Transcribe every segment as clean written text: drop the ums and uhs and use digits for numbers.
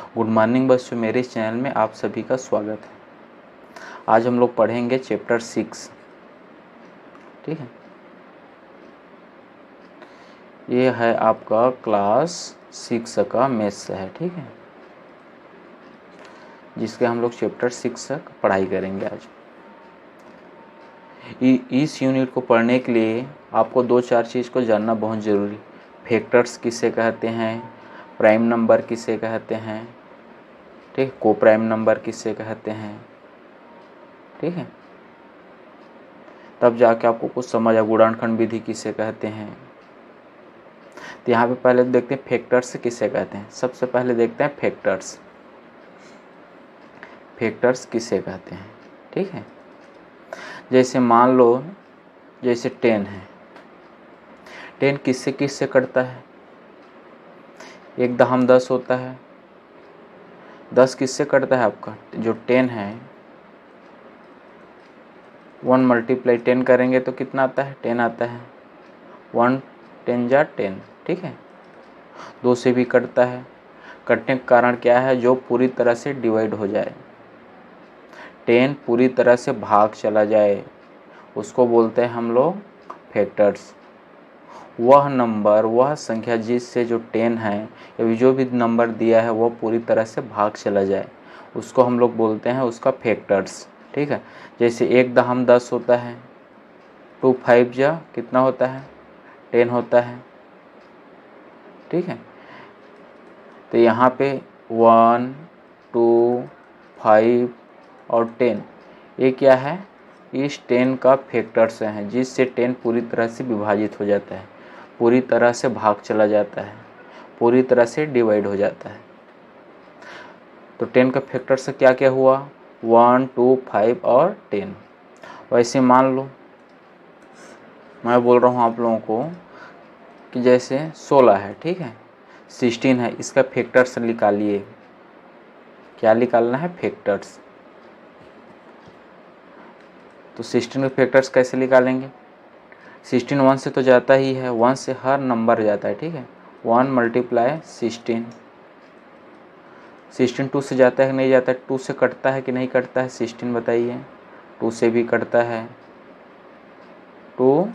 Good morning बच्चों, मेरे इस चैनल में आप सभी का स्वागत है। आज हम लोग पढ़ेंगे चैप्टर 6। ठीक है, ये है आपका क्लास 6 का मैथ्स है। ठीक है, जिसके हम लोग चैप्टर 6 तक पढ़ाई करेंगे आज। इस यूनिट को पढ़ने के लिए आपको 2-4 चीज़ को जानना बहुत ज़रूरी। फैक्टर्स किसे कहते हैं, प्राइम नंबर किसे कहते हैं, ठीक, को प्राइम नंबर किसे कहते हैं, ठीक है, तब जाके आपको कुछ समझ आए। गुणनखंड विधि किसे कहते हैं। तो यहाँ पे पहले देखते हैं फैक्टर्स किसे कहते हैं। सबसे पहले देखते हैं फैक्टर्स किसे कहते हैं। ठीक है, जैसे मान लो जैसे 10 है। 10 किससे किससे कटता है। 1/10 होता है। 10 किससे कटता है आपका, जो 10 है 1 × 10 करेंगे तो कितना आता है, 10 आता है। 1 10 जा 10। ठीक है, 2 से भी कटता है। कटने का कारण क्या है, जो पूरी तरह से डिवाइड हो जाए, 10 पूरी तरह से भाग चला जाए, उसको बोलते हैं हम लोग फैक्टर्स। वह नंबर, वह संख्या जिससे जो 10 है या जो भी नंबर दिया है वह पूरी तरह से भाग चला जाए, उसको हम लोग बोलते हैं उसका फैक्टर्स। ठीक है, जैसे 1/10 होता है, 2 5 जा कितना होता है, 10 होता है। ठीक है, तो यहाँ पे 1 2 5 और 10 ये क्या है, इस 10 का फैक्टर्स हैं, जिससे 10 पूरी तरह से विभाजित हो जाता है, पूरी तरह से भाग चला जाता है, पूरी तरह से डिवाइड हो जाता है। तो 10 का फैक्टर से क्या क्या हुआ, 1 2 5 और 10। वैसे मान लो मैं बोल रहा हूँ आप लोगों को कि जैसे 16 है, ठीक है, 16 है, इसका फैक्टर्स निकालिए। क्या निकालना है, फैक्टर्स। तो 16 के फैक्टर्स कैसे निकालेंगे। 16 1 से तो जाता ही है, 1 से हर नंबर जाता है। ठीक है, 1 × 16। 16 2 से जाता है कि नहीं जाता है, 2 से कटता है कि नहीं कटता है, 16 बताइए। 2 से भी कटता है। 2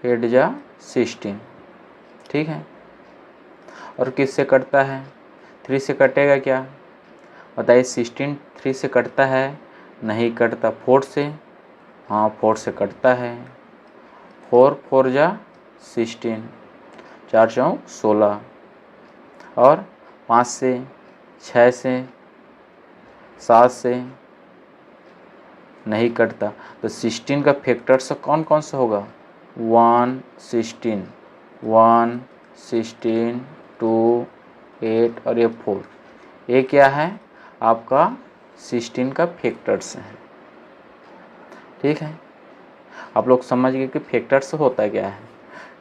8 जा 16। ठीक है, और किससे कटता है, 3 से कटेगा क्या बताइए। 16 3 से कटता है, नहीं कटता। 4 से, हाँ 4 से कटता है। 4 4 जा 16, 4 चौक 16। और 5 से, 6 से, 7 से नहीं कटता। तो 16 का फैक्टर्स कौन कौन सा होगा, 1 16, 1 16 2 8 और ये 4, ये क्या है आपका 16 का फैक्टर्स है। ठीक है, आप लोग समझ गए कि फैक्टर्स होता क्या है।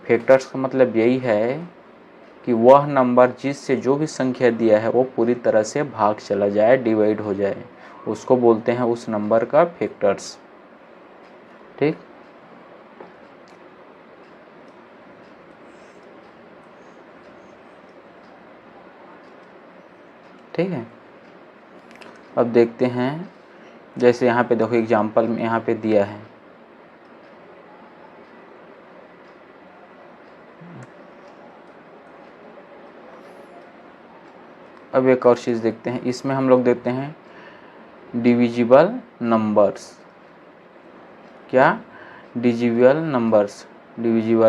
फैक्टर्स का मतलब यही है कि वह नंबर जिससे जो भी संख्या दिया है वो पूरी तरह से भाग चला जाए, डिवाइड हो जाए, उसको बोलते हैं उस नंबर का फैक्टर्स। ठीक, ठीक है। अब देखते हैं, जैसे यहाँ पे देखो एग्जाम्पल में यहाँ पे दिया है, अब एक और चीज़ देखते हैं। इसमें हम लोग देखते हैं डिविजिबल नंबर्स। क्या, डिविजिबल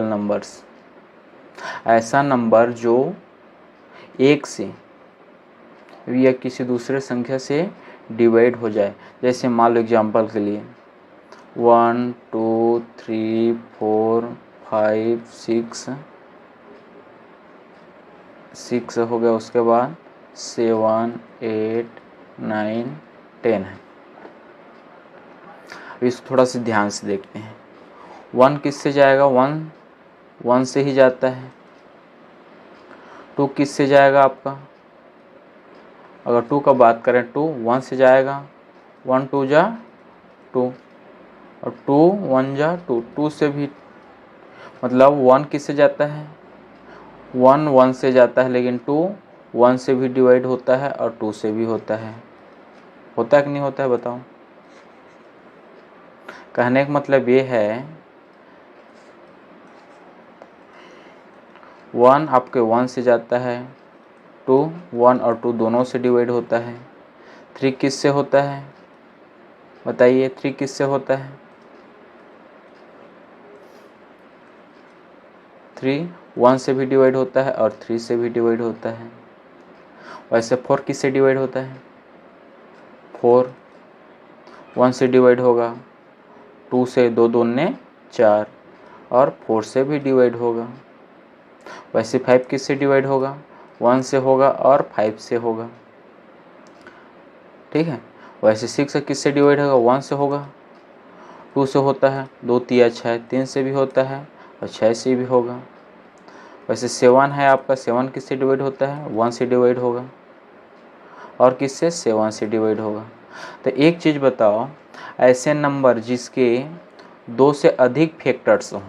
नंबर्स, ऐसा नंबर जो 1 से या किसी दूसरे संख्या से डिवाइड हो जाए। जैसे मान लो एग्जाम्पल के लिए 1 2 3 4 5 6 हो गया, उसके बाद 7 8 9 10 है। इसको थोड़ा सा ध्यान से देखते हैं। 1 किससे जाएगा, 1 से ही जाता है। 2 किससे जाएगा आपका, अगर 2 का बात करें 2 1 से जाएगा, 1 2 जा 2 और 2 1 जा 2, 2 से भी, मतलब 1 किससे जाता है, 1 1 से जाता है, लेकिन 2 1 से भी डिवाइड होता है और 2 से भी होता है कि नहीं होता है बताओ। कहने का मतलब ये है 1 आपके 1 से जाता है, 2 1 और 2 दोनों से डिवाइड होता है। 3 किस से होता है बताइए, 3 किस से होता है? 3 1 से भी डिवाइड होता है और 3 से भी डिवाइड होता है। वैसे 4 किस से डिवाइड होता है? 4 1 से डिवाइड होगा, 2 से, 2 दूने 4 और 4 से भी डिवाइड होगा। वैसे 5 किस से डिवाइड होगा? 1 से होगा और 5 से होगा, ठीक है। वैसे 6 किस से डिवाइड होगा? 1 से होगा, 2 से होता है, 2 तिया 6, 3 से भी होता है और 6 से भी होगा। वैसे 7 है आपका, 7 किस से डिवाइड होता है? 1 से डिवाइड होगा और किससे? 7 से डिवाइड होगा। तो एक चीज़ बताओ, ऐसे नंबर जिसके 2 से अधिक फैक्टर्स हों,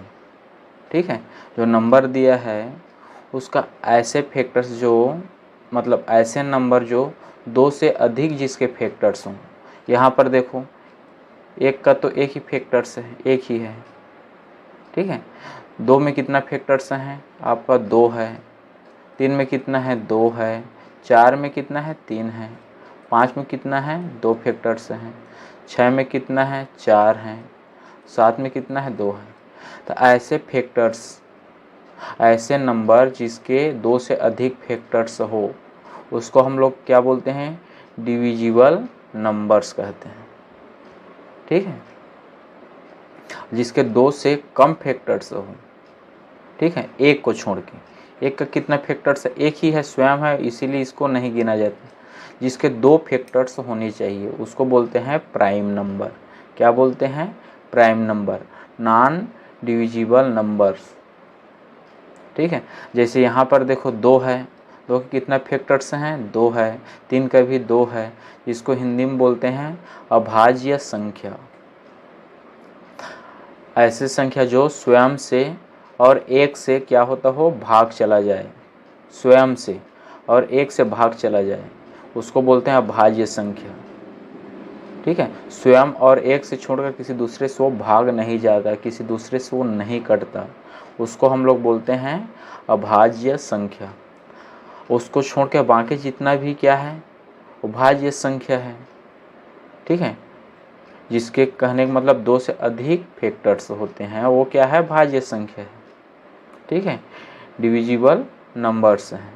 ठीक है, जो नंबर दिया है उसका ऐसे फैक्टर्स जो, मतलब ऐसे नंबर जो 2 से अधिक जिसके फैक्टर्स हों। यहाँ पर देखो, एक का तो एक ही फैक्टर्स है, एक ही है, ठीक है। 2 में कितना फैक्टर्स हैं? आपका 2 है। 3 में कितना है? 2 है। 4 में कितना है? 3 है। 5 में कितना है? 2 फैक्टर्स हैं। 6 में कितना है? 4 हैं। 7 में कितना है? 2 है। तो ऐसे फैक्टर्स, ऐसे नंबर जिसके 2 से अधिक फैक्टर्स हो, उसको हम लोग क्या बोलते हैं? डिविजिबल नंबर्स कहते हैं, ठीक है। जिसके 2 से कम फैक्टर्स हो, ठीक है, एक को छोड़ के। एक का कितना फैक्टर्स है? एक ही है, स्वयं है, इसीलिए इसको नहीं गिना जाता। जिसके 2 फैक्टर्स होने चाहिए उसको बोलते हैं प्राइम नंबर। क्या बोलते हैं? Prime number, non divisible numbers, ठीक है। जैसे यहाँ पर देखो 2 है, 2 के कितना फैक्टर्स हैं? 2 है। 3 का भी 2 है, जिसको हिंदी में बोलते हैं अभाज्य संख्या। ऐसी संख्या जो स्वयं से और एक से क्या होता हो? भाग चला जाए, स्वयं से और एक से भाग चला जाए, उसको बोलते हैं अभाज्य संख्या, ठीक है। स्वयं और एक से छोड़कर किसी दूसरे से वो भाग नहीं जाता, किसी दूसरे से वो नहीं कटता, उसको हम लोग बोलते हैं अभाज्य संख्या। उसको छोड़ के बाकी जितना भी क्या है? अभाज्य संख्या है, ठीक है। जिसके कहने का मतलब 2 से अधिक फैक्टर्स होते हैं, वो क्या है? भाज्य संख्या है, ठीक है, डिविजिबल नंबर्स हैं,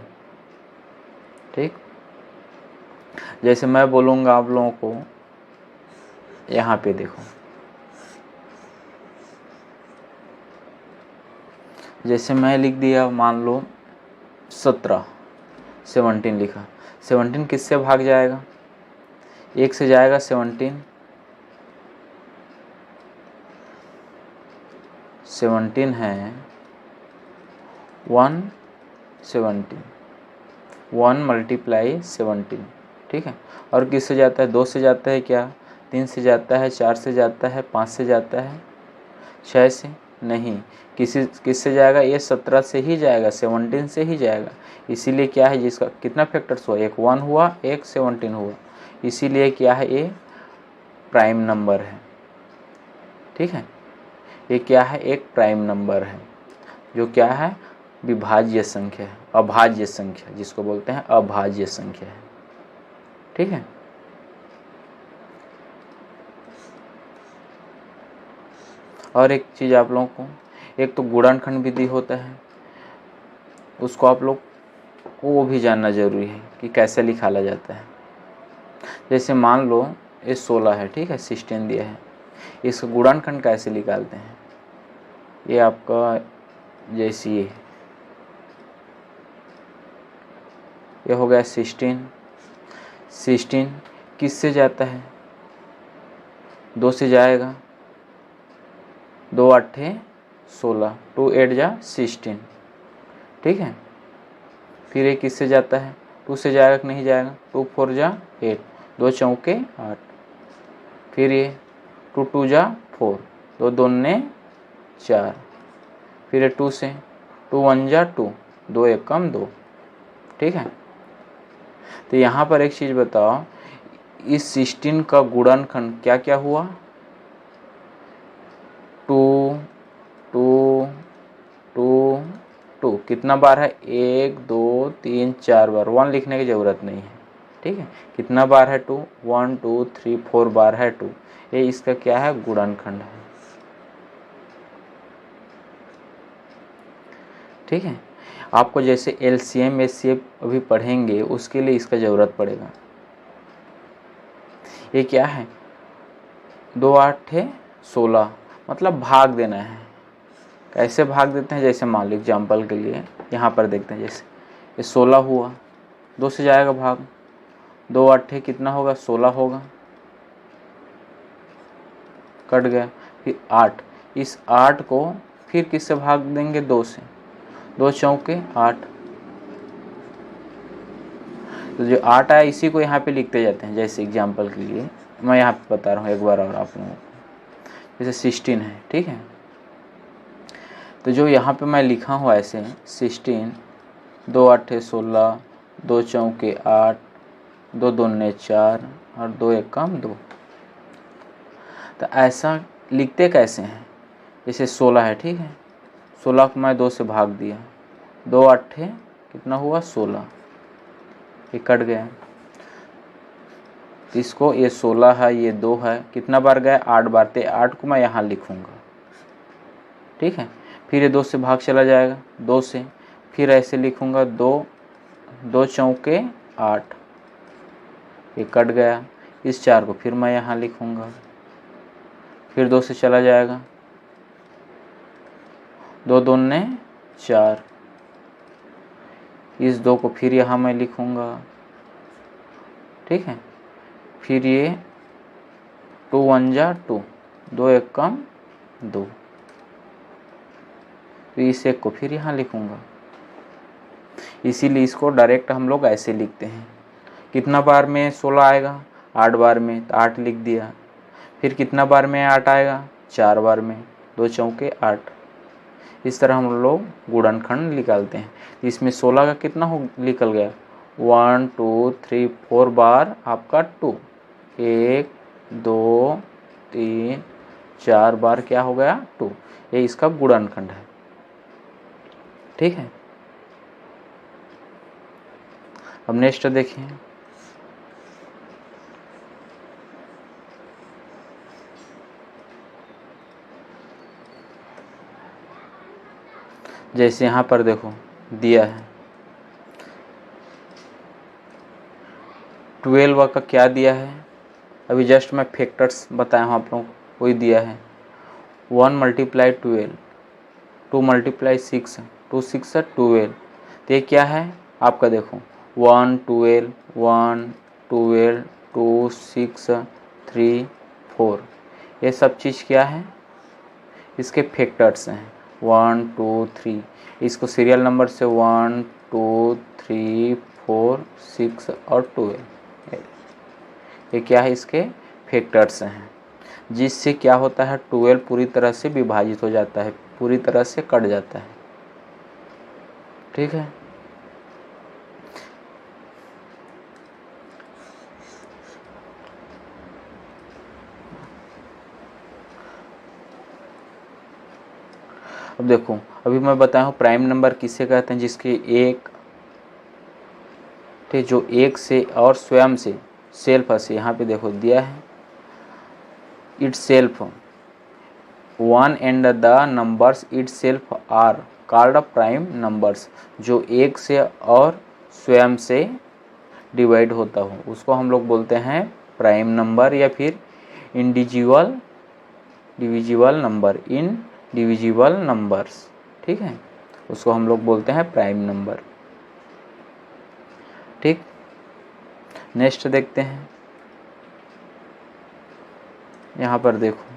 ठीक। जैसे मैं बोलूँगा आप लोगों को, यहाँ पे देखो, जैसे मैं लिख दिया, मान लो 17, 17 लिखा। 17 किससे भाग जाएगा? 1 से जाएगा 17, 17 है 117, 1 मल्टीप्लाई 17, ठीक है। और किससे जाता है? 2 से जाता है क्या? 3 से जाता है, 4 से जाता है, 5 से जाता है, 6 से नहीं। किससे जाएगा? ये 17 से ही जाएगा, 17 से ही जाएगा। इसीलिए क्या है, जिसका कितना फैक्टर्स हुआ? एक 1 हुआ, एक 17 हुआ, इसीलिए क्या है? ये प्राइम नंबर है, ठीक है। ये क्या है? एक प्राइम नंबर है, जो क्या है? विभाज्य संख्या है, अभाज्य संख्या, जिसको बोलते हैं अभाज्य संख्या है, ठीक है। और एक चीज़ आप लोगों को, एक तो गुणनखंड विधि होता है, उसको आप लोग को वो भी जानना जरूरी है कि कैसे निकाला जाता है। जैसे मान लो ये 16 है, ठीक है, 16 दिया है, इसका गुणनखंड कैसे निकालते हैं? ये आपका जैसे ये हो गया 16, 16 किससे जाता है? 2 से जाएगा, 2 8 16, 2 8 जा 16, ठीक है। फिर ये किससे जाता है? 2 से जाएगा कि नहीं जाएगा? 2 4 जा 8, 2 चौके 8, फिर ये 2 2 जा 4, 2 दूने 4, फिर ये 2 से, 2 1 जा 2, 2 1 कम 2, ठीक है। तो यहाँ पर एक चीज़ बताओ, इस 16 का गुणनखंड क्या क्या हुआ? 2 2 2 2 कितना बार है? 1 2 3 4 बार। 1 लिखने की ज़रूरत नहीं है, ठीक है। कितना बार है 2? 1 2 3 4 बार है 2। ये इसका क्या है? गुणनखंड है, ठीक है। आपको जैसे LCM HCF अभी पढ़ेंगे, उसके लिए इसका ज़रूरत पड़ेगा। ये क्या है? 2 8 है 16, मतलब भाग देना है। कैसे भाग देते हैं? जैसे मान लो एग्जाम्पल के लिए यहाँ पर देखते हैं, जैसे ये 16 हुआ, 2 से जाएगा भाग, 2 8 कितना होगा? 16 होगा, कट गया। फिर 8, इस 8 को फिर किससे भाग देंगे? 2 से। 2 चौके 8, तो जो 8 आया इसी को यहाँ पे लिखते जाते हैं। जैसे एग्जाम्पल के लिए मैं यहाँ पे बता रहा हूँ एक बार और आप लोगों को, जैसे 16 है, ठीक है। तो जो यहाँ पे मैं लिखा हूँ ऐसे 16, 2 8 16, 2 चौके 8, 2 दूने 4 और 2 एक 2। तो ऐसा लिखते कैसे हैं? जैसे 16 है, ठीक है। 16 को मैं 2 से भाग दिया, 2 8 कितना हुआ? 16, ये कट गया। इसको ये 16 है, ये 2 है, कितना बार गया? 8 बार। तो 8 को मैं यहाँ लिखूँगा, ठीक है। फिर ये 2 से भाग चला जाएगा, 2 से, फिर ऐसे लिखूँगा 2 2 चौके 8, ये कट गया। इस 4 को फिर मैं यहाँ लिखूँगा, फिर 2 से चला जाएगा, 2 दूने 4, इस 2 को फिर यहाँ मैं लिखूँगा, ठीक है। फिर ये 2 1 जा 2, 2 एक 2, तो इस एक को फिर यहाँ लिखूँगा। इसीलिए इसको डायरेक्ट हम लोग ऐसे लिखते हैं। कितना बार में 16 आएगा? 8 बार में, तो 8 लिख दिया। फिर कितना बार में 8 आएगा? 4 बार में, 2 चौके 8। इस तरह हम लोग गुणनखंड निकालते हैं। इसमें 16 का कितना हो निकल गया? 1 2 3 4 बार आपका 2, 1 2 3 4 बार क्या हो गया? 2। ये इसका गुणनखंड है, ठीक है। अब नेक्स्ट देखिए, जैसे यहाँ पर देखो दिया है 12 का क्या दिया है? अभी जस्ट मैं फैक्टर्स बताया हूँ आप लोगों को, वही दिया है। 1 × 12, 2 × 6, 2 6 12। तो ये क्या है आपका? देखो 1 12 1 12 2 6 3 4, ये सब चीज़ क्या है? इसके फैक्टर्स हैं 1 2 3। इसको सीरियल नंबर से 1 2 3 4 6 और 12, ये क्या है? इसके फैक्टर्स हैं, जिससे क्या होता है? 12 पूरी तरह से विभाजित हो जाता है, पूरी तरह से कट जाता है, ठीक है। अब देखो, अभी मैं बताया हूँ प्राइम नंबर किसे कहते हैं? जिसके एक थे जो एक से और स्वयं से सेल्फ से, यहाँ पे देखो दिया है itself 1 and the numbers itself are called prime numbers. जो एक से और स्वयं से डिवाइड होता हो उसको हम लोग बोलते हैं प्राइम नंबर, या फिर डिविजिबल नंबर, इनडिविजिबल नंबर्स, ठीक है। उसको हम लोग बोलते हैं प्राइम नंबर, ठीक। नेक्स्ट देखते हैं, यहाँ पर देखो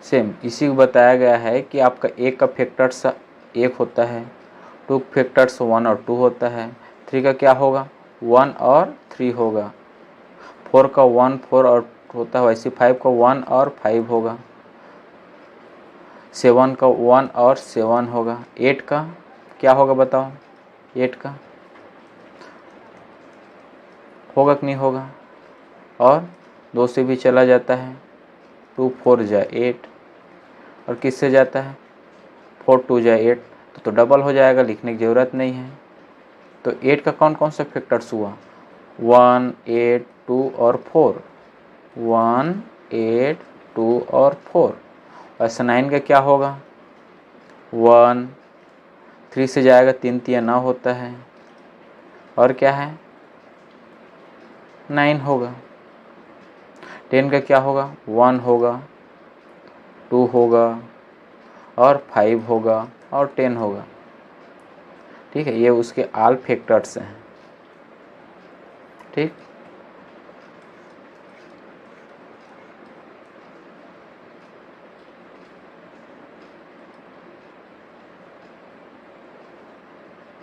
सेम इसी को बताया गया है कि आपका एक का फैक्टर्स 1 होता है, 2 फैक्टर्स 1 और 2 होता है, 3 का क्या होगा? 1 और 3 होगा, 4 का 1 4 और होता है, वैसे 5 का 1 और 5 होगा, 7 का 1 और 7 होगा, 8 का क्या होगा बताओ? 8 का होगा कि नहीं होगा, और 2 से भी चला जाता है, 2 4 जा 8, और किससे जाता है 4 2 जा 8, तो डबल हो जाएगा, लिखने की ज़रूरत नहीं है। तो 8 का कौन कौन सा फैक्टर्स हुआ, 1 8 2 और 4, 1 8 2 और 4। ऐसा 9 का क्या होगा, 1 3 से जाएगा, 3 3 9 होता है, और क्या है 9 होगा। 10 का क्या होगा, 1 होगा, 2 होगा, और 5 होगा, और 10 होगा। ठीक है, ये उसके ऑल फैक्टर्स हैं। ठीक,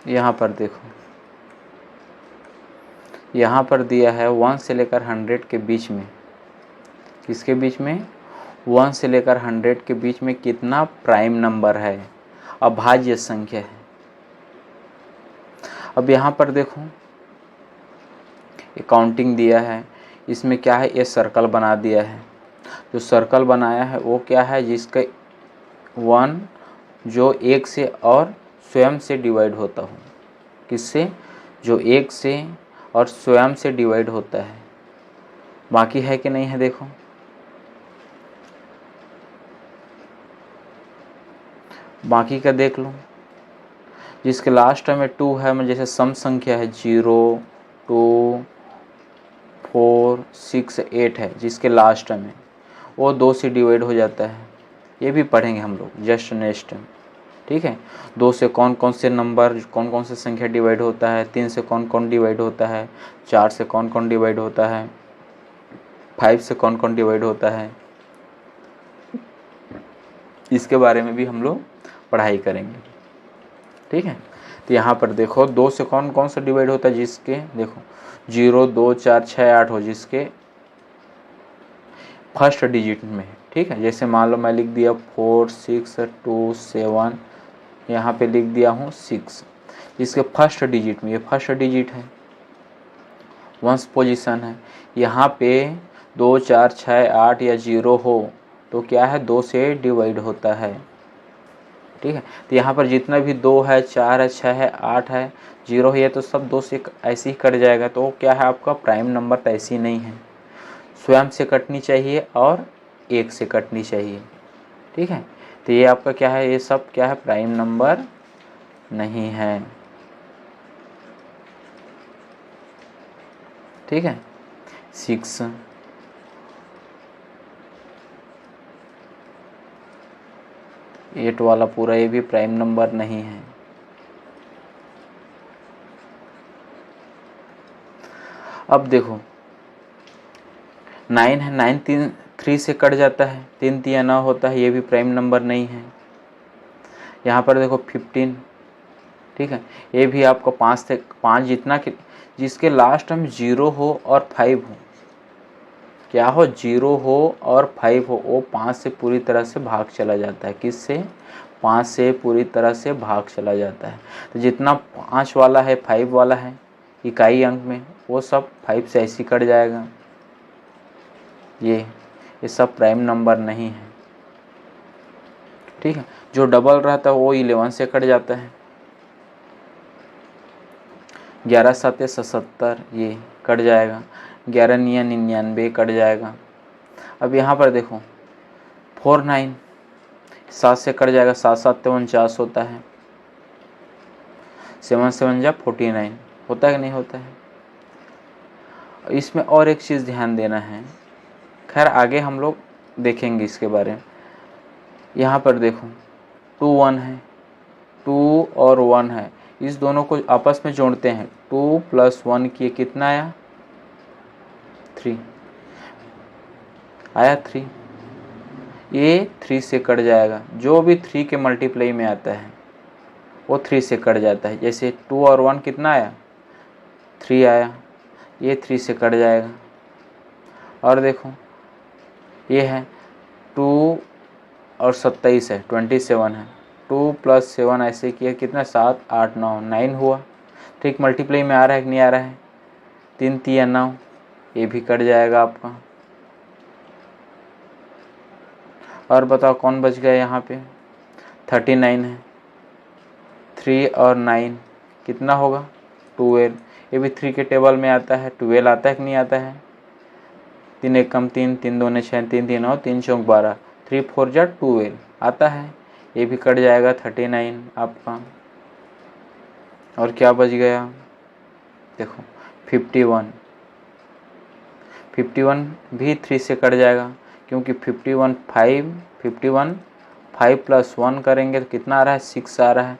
यहाँ पर देखो, यहाँ पर दिया है 1 से लेकर 100 के बीच में, किसके बीच में, 1 से लेकर 100 के बीच में कितना प्राइम नंबर है, अभाज्य संख्या है। अब यहाँ पर देखो, ये काउंटिंग दिया है, इसमें क्या है, ये सर्कल बना दिया है। जो सर्कल बनाया है वो क्या है, जिसका 1 जो 1 से और स्वयं से डिवाइड होता हो, किससे, जो 1 से और स्वयं से डिवाइड होता है। बाकी है कि नहीं है, देखो बाकी का देख लो, जिसके लास्ट में 2 है, मतलब जैसे सम संख्या है 0 2 4 6 8 है, जिसके लास्ट में वो 2 से डिवाइड हो जाता है। ये भी पढ़ेंगे हम लोग जस्ट नेक्स्ट। ठीक है, 2 से कौन कौन से नंबर, कौन कौन से संख्या डिवाइड होता है, 3 से कौन कौन डिवाइड होता है, 4 से कौन कौन डिवाइड होता है, 5 से कौन कौन डिवाइड होता है, इसके बारे में भी हम लोग पढ़ाई करेंगे। ठीक है, तो यहाँ पर देखो 2 से कौन कौन सा डिवाइड होता है, जिसके देखो 0 2 4 6 8 हो, जिसके फर्स्ट डिजिट में। ठीक है, जैसे मान लो मैं लिख दिया 4 6 2 7, यहाँ पे लिख दिया हूँ 6, जिसके फर्स्ट डिजिट में, ये फर्स्ट डिजिट है, वंस पोजीशन है। यहाँ पे 2 4 6 8 या 0 हो तो क्या है, 2 से डिवाइड होता है। ठीक है, तो यहाँ पर जितना भी 2 है 4 है 6 है 8 है 0 है, तो सब 2 से ऐसे ही कट जाएगा। तो क्या है, आपका प्राइम नंबर तो ऐसी नहीं है, स्वयं से कटनी चाहिए और 1 से कटनी चाहिए। ठीक है, तो ये आपका क्या है, ये सब क्या है, प्राइम नंबर नहीं है। ठीक है, 6 8 वाला पूरा ये भी प्राइम नंबर नहीं है। अब देखो 9 है, 9 3 से कट जाता है, 3 3 9 होता है, ये भी प्राइम नंबर नहीं है। यहाँ पर देखो 15, ठीक है, ये भी आपको 5 से 5 जितना कि जिसके लास्ट में 0 हो और 5 हो, क्या हो, 0 हो और 5 हो, वो 5 से पूरी तरह से भाग चला जाता है। किससे, 5 से पूरी तरह से भाग चला जाता है। तो जितना 5 वाला है 5 वाला है इकाई अंक में, वो सब 5 से ऐसे कट जाएगा। ये सब प्राइम नंबर नहीं है। ठीक है, जो डबल रहता है वो 11 से कट जाता है, 11 7 77, ये कट जाएगा, 11 9 99 कट जाएगा। अब यहाँ पर देखो 4 9 7 से कट जाएगा, 7 7 49 होता है, 7 7 जा 49 होता है कि नहीं होता है। इसमें और एक चीज़ ध्यान देना है, खैर आगे हम लोग देखेंगे इसके बारे में। यहाँ पर देखो 2 1 है, 2 और 1 है, इस दोनों को आपस में जोड़ते हैं, 2 + 1 किए कितना आया, 3 आया, 3। ये 3 से कट जाएगा, जो भी 3 के मल्टीप्लाई में आता है वो 3 से कट जाता है। जैसे 2 और 1 कितना आया, 3 आया, ये 3 से कट जाएगा। और देखो ये है 2 और 27 है, 27 है, 2 + 7 ऐसे किया कितना, 7 8 9 9 हुआ। ठीक, मल्टीप्लाई में आ रहा है कि नहीं आ रहा है, 3 3 9, ये भी कट जाएगा आपका। और बताओ कौन बच गया यहाँ पे, 39 है। 3 और 9 कितना होगा, 12। ये भी 3 के टेबल में आता है। 12 आता है कि नहीं आता है। 3 एक कम 3, 3 2 6, 3 3 9, 3 चौक 12, 3 4 जा 12 आता है। ये भी कट जाएगा 39 आपका। और क्या बच गया, देखो 51। 51 भी 3 से कट जाएगा, क्योंकि 51 5 प्लस 1 करेंगे तो कितना आ रहा है, 6 आ रहा है।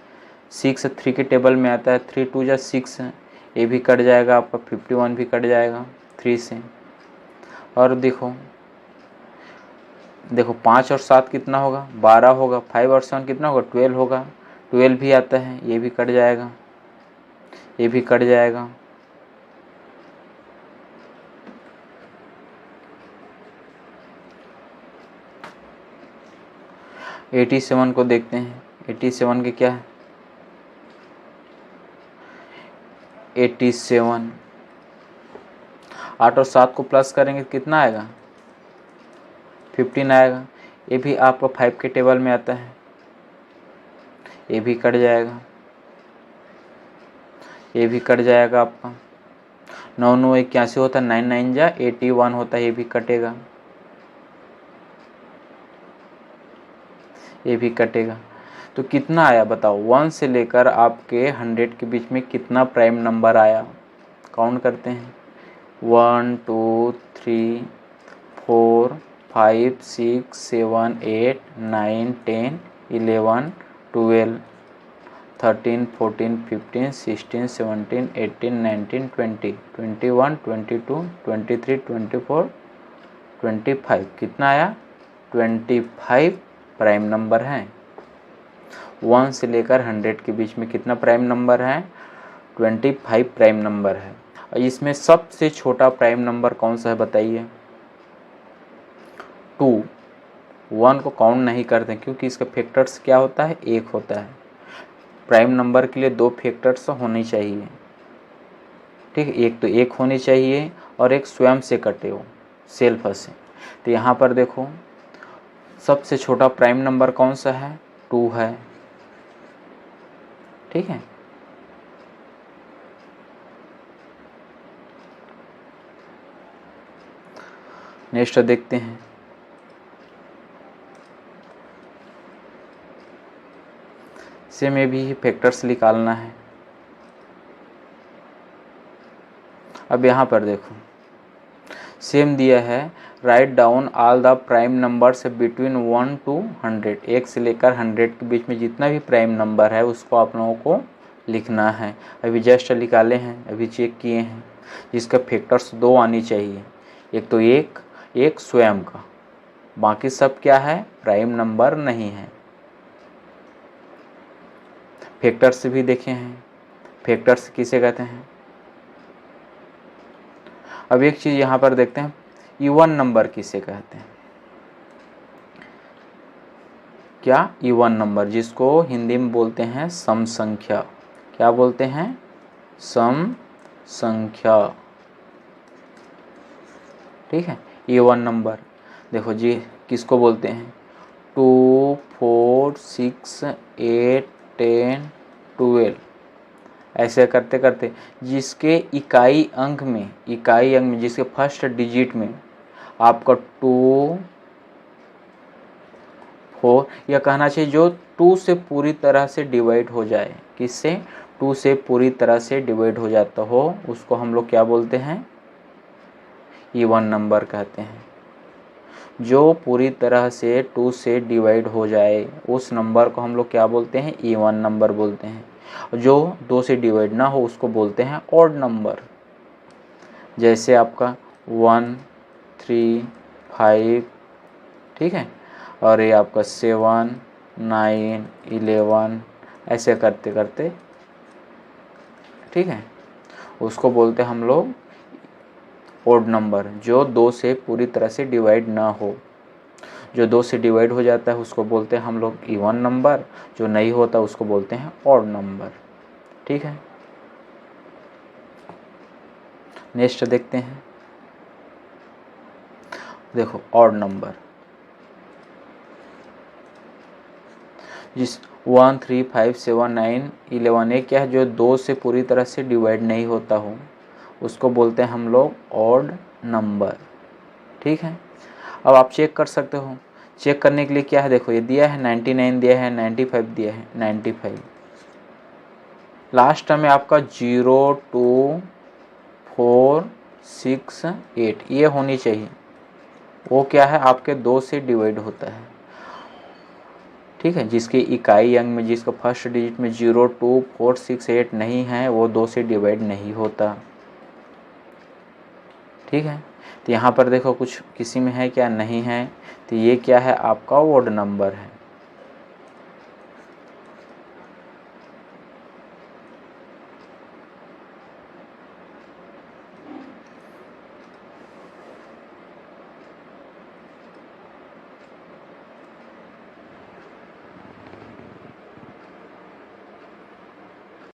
6 3 के टेबल में आता है। 3 2 जा 6, ये भी कट जाएगा आपका। 51 भी कट जाएगा 3 से। और देखो 5 और 7 कितना होगा, 12 होगा। 5 और 7 कितना होगा, 12 होगा। 12 भी आता है, ये भी कट जाएगा, ये भी कट जाएगा। एटी 7 को देखते हैं। 87 के क्या है, 87 8 और 7 को प्लस करेंगे कितना आएगा, 15 आएगा। ये भी आपका 5 के टेबल में आता है, ये भी कट जाएगा, ये भी कट जाएगा आपका। 9 9 81 होता है, 9 9 जा 81 होता है, ये भी कटेगा, ये भी कटेगा। तो कितना आया बताओ, 1 से लेकर आपके 100 के बीच में कितना प्राइम नंबर आया, काउंट करते हैं। 1 2 3 4 5 6 7 8 9 10 11 12 13 14 15 16 17 18 19 20 21 22 23 24 25 कितना आया, 25 प्राइम नंबर हैं। 1 से लेकर 100 के बीच में कितना प्राइम नंबर है, 25 प्राइम नंबर है। और इसमें सबसे छोटा प्राइम नंबर कौन सा है बताइए, 2। 1 को काउंट नहीं करते क्योंकि इसका फैक्टर्स क्या होता है, 1 होता है। प्राइम नंबर के लिए 2 फैक्टर्स होनी चाहिए, ठीक है। एक तो 1 होनी चाहिए और एक स्वयं से कटे हो, सेल्फ से। तो यहाँ पर देखो सबसे छोटा प्राइम नंबर कौन सा है, 2 है, ठीक है। नेक्स्ट देखते हैं। से में भी फैक्टर्स निकालना है। अब यहाँ पर देखो सेम दिया है, write down all the prime numbers between 1 to 100। 1 से लेकर 100 के बीच में जितना भी प्राइम नंबर है उसको आप लोगों को लिखना है। अभी जस्ट निकाले हैं, अभी चेक किए हैं, जिसका फैक्टर्स 2 आनी चाहिए। एक तो एक स्वयं का, बाकी सब क्या है, प्राइम नंबर नहीं है। फैक्टर्स भी देखे हैं, फैक्टर्स किसे कहते हैं। अब एक चीज़ यहाँ पर देखते हैं, इवन नंबर किसे कहते हैं। क्या, इवन नंबर, जिसको हिंदी में बोलते हैं सम संख्या। क्या बोलते हैं, सम संख्या, ठीक है। इवन नंबर देखो जी किसको बोलते हैं, 2 4 6 8 10 12, ऐसे करते करते जिसके इकाई अंक में जिसके फर्स्ट डिजिट में आपका 2 4, या कहना चाहिए जो 2 से पूरी तरह से डिवाइड हो जाए, किससे, 2 से पूरी तरह से डिवाइड हो जाता हो, उसको हम लोग क्या बोलते हैं, इवन नंबर कहते हैं। जो पूरी तरह से 2 से डिवाइड हो जाए उस नंबर को हम लोग क्या बोलते हैं, इवन नंबर बोलते हैं। जो 2 से डिवाइड ना हो उसको बोलते हैं ऑड नंबर। जैसे आपका 1 3 5, ठीक है, और ये आपका 7 9 11, ऐसे करते करते, ठीक है, उसको बोलते हैं हम लोग ऑड नंबर। जो 2 से पूरी तरह से डिवाइड ना हो, जो 2 से डिवाइड हो जाता है उसको बोलते हैं हम लोग इवन नंबर, जो नहीं होता उसको बोलते हैं ऑड नंबर, ठीक है। नेक्स्ट देखते हैं, देखो ऑड नंबर, जिस 1 3 5 7 9 11 ये क्या है, जो 2 से पूरी तरह से डिवाइड नहीं होता हो उसको बोलते हैं हम लोग ऑड नंबर। ठीक है, अब आप चेक कर सकते हो। चेक करने के लिए क्या है, देखो ये दिया है 99 दिया है, 95 दिया है, 95 लास्ट में आपका 0 2 4 6 8 ये होनी चाहिए, वो क्या है आपके 2 से डिवाइड होता है। ठीक है, जिसकी इकाई अंक में जिसका फर्स्ट डिजिट में 0 2 4 6 8 नहीं है वो 2 से डिवाइड नहीं होता। ठीक है, तो यहाँ पर देखो कुछ किसी में है क्या, नहीं है, तो ये क्या है आपका ऑड नंबर है।